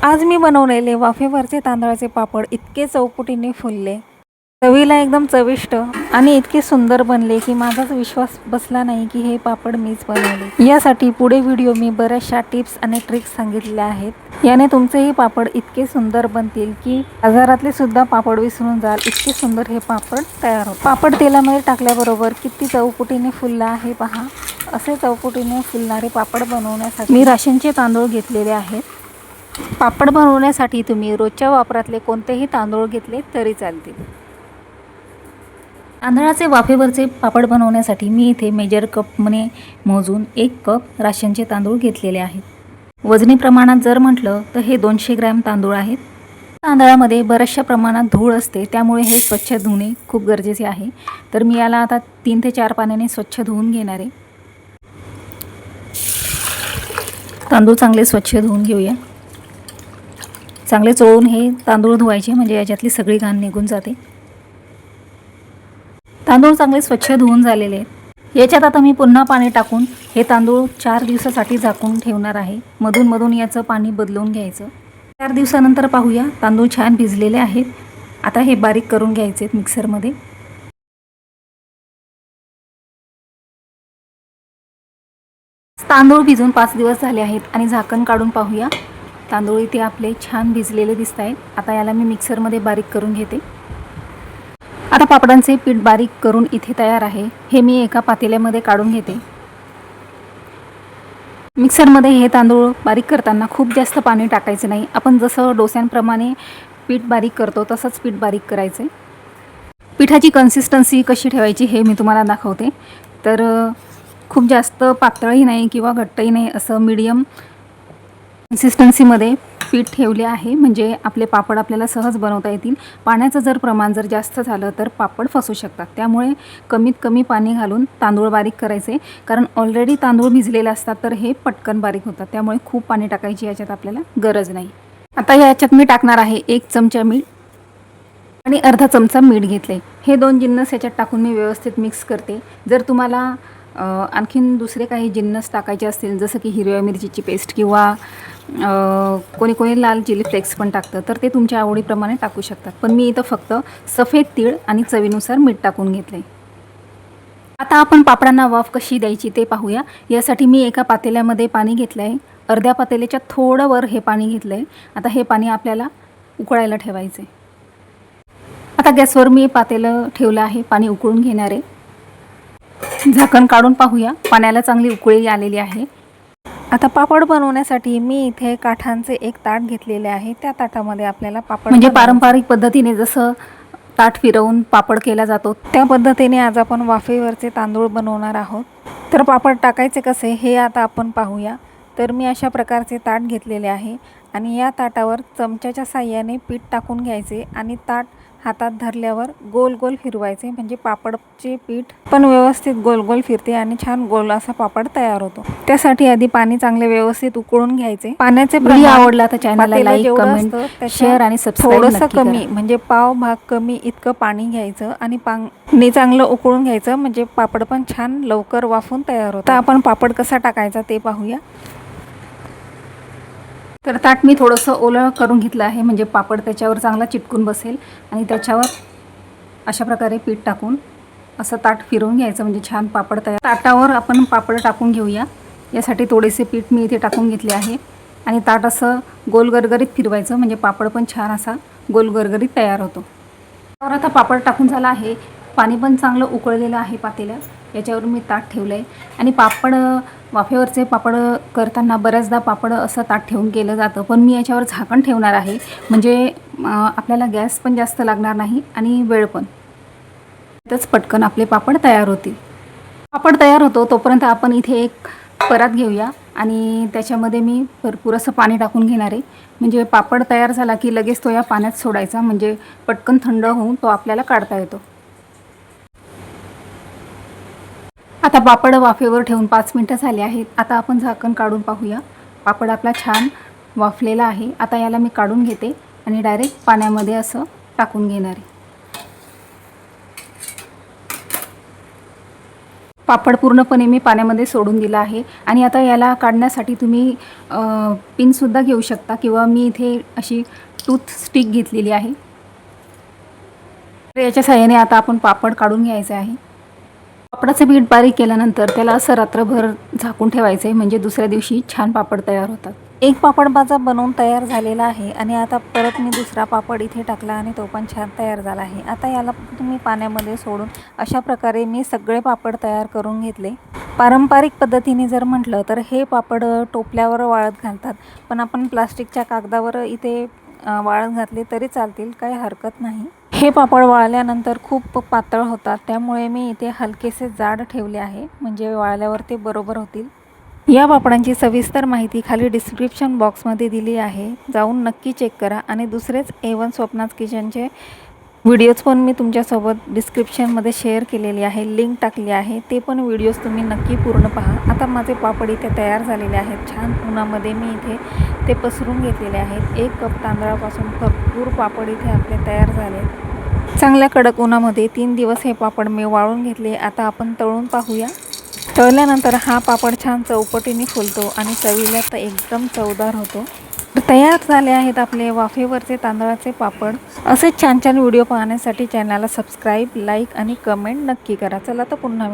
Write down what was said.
आज मी बनवलेले वाफेवरचे तांदळाचे पापड इतके चौकटीने फुलले, चवीला एकदम चविष्ट आणि इतके सुंदर बनले की माझाच विश्वास बसला नाही की हे पापड मीच बनवले। यासाठी पुढे व्हिडिओ मी बऱ्याचशा टिप्स आणि ट्रिक्स सांगितल्या आहेत। याने तुमचेही पापड इतके सुंदर बनतील की बाजारातले सुद्धा पापड विसरून जाल, इतके सुंदर हे पापड तयार होतात। पापड तेलामध्ये टाकल्याबरोबर किती चौकटीने फुलला आहे पहा। असे चौकटीने फुलणारे पापड बनवण्यासाठी मी राशनचे तांदूळ घेतलेले आहेत। पापड बनवण्यासाठी तुम्ही रोजच्या वापरातले कोणतेही तांदूळ घेतले तरी चालतील। तांदळाचे वाफेवरचे पापड बनवण्यासाठी मी इथे मेजर कपने मोजून 1 कप राशनचे तांदूळ घेतलेले आहेत। वजनी प्रमाणात जर म्हटलं तर हे 200 ग्रॅम तांदूळ आहेत। तांदळामध्ये बऱ्याचशा प्रमाणात धूळ असते, त्यामुळे हे स्वच्छ धुणे खूप गरजेचे आहे। तर मी याला आता 3 ते 4 पाण्याने स्वच्छ धुवून घेणार आहे। तांदूळ चांगले स्वच्छ धुवून घेऊया। चांगले चोळून हे तांदूळ धुवायचे, म्हणजे याच्यातली सगळी घाण निघून जाते। तांदूळ चांगले स्वच्छ धुवून झालेले आहेत। याच्यात आता मी पुन्हा पाणी टाकून हे तांदूळ 4 दिवसासाठी झाकून ठेवणार आहे। मधून मधून याचं पाणी बदलून घ्यायचं। 4 दिवसानंतर पाहूया, तांदूळ छान भिजलेले आहेत। आता हे बारीक करून घ्यायचे मिक्सरमध्ये। तांदूळ भिजून 5 दिवस झाले आहेत आणि झाकण काढून पाहूया, तांदूळ इथे आपले छान भिजलेले दिसत आहेत। आता याला मी मिक्सरमध्ये बारीक करून घेते। आता पापडांचे पीठ बारीक करून इथे तयार आहे। हे मी एका पातेल्यामध्ये काढून घेते। मिक्सरमध्ये हे तांदूळ बारीक करताना खूप जास्त पाणी टाकायचं नाही। आपण जसं डोस्यांप्रमाणे पीठ बारीक करतो तसंच पीठ बारीक करायचं। पिठाची कन्सिस्टन्सी कशी ठेवायची हे मी तुम्हाला दाखवते। तर खूप जास्त पातळही नाही किंवा घट्टही नाही, असं मीडियम कन्सिस्टन्सीमध्ये पीठ ठेवले आहे, म्हणजे आपले पापड आपल्याला सहज बनवता येतील। पाण्याचं जर प्रमाण जर जास्त झालं तर पापड फसू शकतात, त्यामुळे कमीत कमी पाणी घालून तांदूळ बारीक करायचे। कारण ऑलरेडी तांदूळ भिजलेले असतात तर हे पटकन बारीक होतात, त्यामुळे खूप पाणी टाकायची याच्यात आपल्याला गरज नाही। आता याच्यात मी टाकणार आहे 1 चमचा मीठ आणि अर्धा चमचा मीठ घेतले। हे 2 जिन्नस याच्यात टाकून मी व्यवस्थित मिक्स करते। जर तुम्हाला आणखीन दुसरे काही जिन्नस टाकायचे असतील, जसं की हिरव्या मिरचीची पेस्ट किंवा कोणी कोणी लाल चिली फ्लेक्स पण टाकतं, तर ते तुमच्या आवडीप्रमाणे टाकू शकतात। पण मी इथं फक्त सफेद तीळ आणि चवीनुसार मीठ टाकून घेतले। आता आपण पापडांना वाफ कशी द्यायची ते पाहूया। यासाठी मी एका पातेल्यामध्ये पाणी घेतलं आहे। अर्ध्या पातेल्याच्या थोडं वर हे पाणी घेतलं आहे। आता हे पाणी आपल्याला उकळायला ठेवायचं आहे। आता गॅसवर मी पातेलं ठेवलं आहे, पाणी उकळून घेणार आहे। झाकण काढून पाहूया, पाण्याला चांगली उकळी आलेली आहे। आता पापड बनवण्यासाठी मी इथे काठांचे एक ताट घेतलेले आहे। त्या ताटामध्ये आपल्याला पापड, म्हणजे पारंपरिक पद्धतीने जसं ताट फिरवून पापड केला जातो त्या पद्धतीने आज आपण वाफेवरचे तांदूळ बनवणार आहोत। तर पापड टाकायचे कसे हे आता आपण पाहूया। तर मी अशा प्रकारचे ताट घेतलेले आहे आणि या ताटावर चमच्याच्या साहाय्याने पीठ टाकून घ्यायचे आणि ताट हातात धरल्यावर गोल गोल फिरवायचे, म्हणजे पापडचे पीठ पण व्यवस्थित गोल गोल फिरते आणि छान गोल असा पापड तयार होतो। त्यासाठी आधी पाणी चांगले व्यवस्थित उकळून घ्यायचे। पाण्याचे प्रमाण आवडला तर चॅनलला लाईक, कमेंट, शेअर आणि सबस्क्राइब थोडंसं कमी, म्हणजे पाव भाग कमी इतकं पाणी घ्यायचं आणि पाणी चांगलं उकळून घ्यायचं, म्हणजे पापड पण छान लवकर वाफून तयार होतं। आपण पापड कसा टाकायचा ते पाहूया। तर ताट मी थोडंसं ओलं करून घेतलं आहे, म्हणजे पापड त्याच्यावर चांगला चिटकून बसेल आणि त्याच्यावर अशा प्रकारे पीठ टाकून असं ताट फिरवून घ्यायचं, म्हणजे छान पापड तयार। ताटावर आपण पापड टाकून घेऊया। यासाठी थोडेसे पीठ मी इथे टाकून घेतले आहे आणि ताट असं गोल गरगरीत फिरवायचं, म्हणजे पापड पण छान असा गोल गरगरीत तयार होतो। तर आता पापड टाकून झाला आहे, पाणी पण चांगलं उकळलेलं आहे पातेल्यात। याच्यावर मी ताट ठेवलं आहे आणि पापड वाफेवरचे पापड करताना बऱ्याचदा पापड असं ताट ठेवून केलं जातं, पण मी याच्यावर झाकण ठेवणार आहे, म्हणजे आपल्याला गॅस पण जास्त लागणार नाही आणि वेळ पण, त्याच पटकन आपले पापड तयार होतील। पापड तयार होतो तोपर्यंत आपण इथे एक परात घेऊया आणि त्याच्यामध्ये मी भरपूर असं पाणी टाकून घेणार आहे, म्हणजे पापड तयार झाला की लगेच तो या पाण्यात सोडायचा, म्हणजे पटकन थंड होऊन तो आपल्याला काढता येतो। आता पापड वाफेवर ठेवून 5 मिनिटं झाले आहेत। आता आपण झाकण काढून पाहूया, पापड आपला छान वाफलेला आहे। आता याला मी काढून घेते आणि डायरेक्ट पाण्यामध्ये असं टाकून घेणार आहे। पापड पूर्णपणे मी पाण्यामध्ये सोडून दिला आहे आणि आता याला काढण्यासाठी तुम्ही पिनसुद्धा घेऊ शकता किंवा मी इथे अशी टूथ स्टिक घेतलेली आहे. तर याच्या सहाय्याने आता आपण पापड काढून घ्यायचे आहे. पापडाचं पीठ बारीक केल्यानंतर त्याला असं रात्रभर झाकून ठेवायचं आहे, म्हणजे दुसऱ्या दिवशी छान पापड तयार होतात. एक पापड माझा बनवून तयार झालेला आहे आणि आता परत मी दुसरा पापड इथे टाकला आणि तो पण छान तयार झाला आहे. आता याला तुम्ही पाण्यामध्ये सोडून अशा प्रकारे मी सगळे पापड तयार करून घेतले. पारंपरिक पद्धतीने जर म्हटलं तर हे पापड टोपल्यावर वाळत घालतात, पण आपण प्लास्टिकच्या कागदावर इथे वाळत घातले तरी चालतील, काही हरकत नाही. हे पापड वाळल्यानंतर खूप पातळ होतात, त्यामुळे मी इथे हलकेसे जाड ठेवले आहे, म्हणजे वाळल्यावर ते बरोबर होतील. या पापडांची सविस्तर माहिती खाली डिस्क्रिप्शन बॉक्समध्ये दिली आहे, जाऊन नक्की चेक करा. आणि दुसरेच A1 स्वप्नाज किचनचे व्हिडिओज पण मी तुमच्यासोबत डिस्क्रिप्शनमध्ये शेअर केलेले आहे, लिंक टाकली आहे, ते पण व्हिडिओज तुम्ही नक्की पूर्ण पहा. आता माझे पापड इथे तयार झालेले आहेत. छान उन्हामध्ये मी इथे ते पसरून घेतलेले आहेत. 1 कप तांदळापासून भरपूर पापड इथे आपले तयार झाले. चांगल्या कडक उन्हामध्ये 3 दिवस हे पापड मी वाळून घेतले. आता आपण तळून पाहूया. तळल्यानंतर हा पापड छान चौपटीने फुलतो आणि चवीला तर एकदम चवदार होतो. तयार झाले आहेत आपले वाफेवरचे तांदळाचे पापड. असेच छान छान व्हिडिओ पाहण्यासाठी चॅनलला सबस्क्राईब, लाईक आणि कमेंट नक्की करा. चला तर पुन्हा